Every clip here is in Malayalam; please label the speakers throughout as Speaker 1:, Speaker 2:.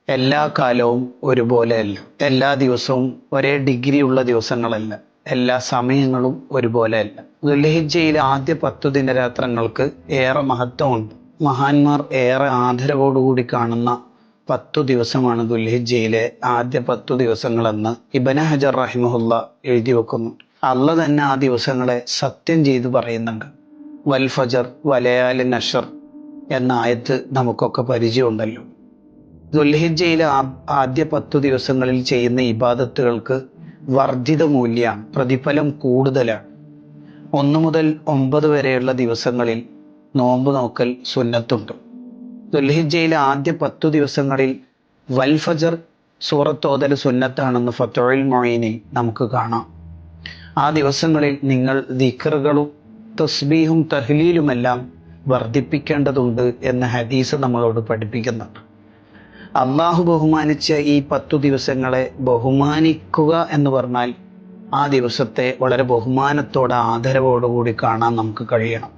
Speaker 1: എല്ലാ കാലവും ഒരുപോലെയല്ല. എല്ലാ ദിവസവും ഒരേ ഡിഗ്രി ഉള്ള ദിവസങ്ങളല്ല. എല്ലാ സമയങ്ങളും ഒരുപോലെയല്ല. ദുൽഹിജ്ജയിലെ ആദ്യ 10 ദിനരാത്രങ്ങൾക്ക് ഏറെ മഹത്വമുണ്ട്. മഹാന്മാർ ഏറെ ആദരവോടുകൂടി കാണുന്ന 10 ദിവസമാണ് ദുൽഹിജ്ജയിലെ ആദ്യ 10 ദിവസങ്ങളെന്ന് ഇബ്നു ഹജർ റഹിമഹുല്ല എഴുതി വെക്കുന്നു. അള്ളാഹ് തന്നെ ആ ദിവസങ്ങളെ സത്യം ചെയ്തു പറയുന്നുണ്ട്. വൽ ഫജർ വലയാലിൻ അശ്ർ എന്ന ആയത്ത് നമുക്കൊക്കെ പരിചയമുണ്ടല്ലോ. ദുൽഹിജ്ജയിലെ ആദ്യ 10 ദിവസങ്ങളിൽ ചെയ്യുന്ന ഇബാദത്തുകൾക്ക് വർദ്ധിത മൂല്യമാണ്, പ്രതിഫലം കൂടുതലാണ്. 1 മുതൽ 9 വരെയുള്ള ദിവസങ്ങളിൽ നോമ്പ് നോക്കൽ സുന്നത്തുണ്ട്. ദുൽഹിജ്ജയിലെ ആദ്യ 10 ദിവസങ്ങളിൽ വൽ ഫജർ സൂറത്ത് ഓതൽ സുന്നത്താണെന്ന് ഫത്ഹുൽ മുഈനിൽ നമുക്ക് കാണാം. ആ ദിവസങ്ങളിൽ നിങ്ങൾ ദിക്റുകളും തസ്ബീഹും തഹ്ലീലുമെല്ലാം വർദ്ധിപ്പിക്കേണ്ടതുണ്ട് എന്ന ഹദീസ് നമ്മളോട് പഠിപ്പിക്കുന്നുണ്ട്. അള്ളാഹു ബഹുമാനിച്ച ഈ 10 ദിവസങ്ങളെ ബഹുമാനിക്കുക എന്ന് പറഞ്ഞാൽ ആ ദിവസത്തെ വളരെ ബഹുമാനത്തോടെ ആദരവോടുകൂടി കാണാൻ നമുക്ക് കഴിയണം.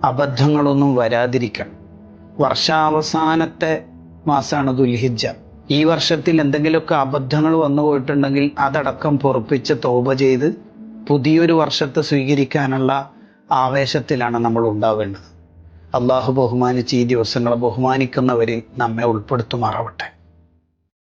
Speaker 1: അബദ്ധങ്ങളൊന്നും വരാതിരിക്കണം. വർഷാവസാനത്തെ മാസമാണ് ദുൽഹിജ്ജ. ഈ വർഷത്തിൽ എന്തെങ്കിലുമൊക്കെ അബദ്ധങ്ങൾ വന്നു പോയിട്ടുണ്ടെങ്കിൽ അതടക്കം പൊറുപ്പിച്ച് തൗബ ചെയ്ത് പുതിയൊരു വർഷത്തെ സ്വീകരിക്കാനുള്ള ആവേശത്തിലാണ് നമ്മൾ ഉണ്ടാവേണ്ടത്. അള്ളാഹു ബഹുമാനിച്ച് ഈ ദിവസങ്ങളെ ബഹുമാനിക്കുന്നവരിൽ നമ്മെ ഉൾപ്പെടുത്തുമാറാവട്ടെ.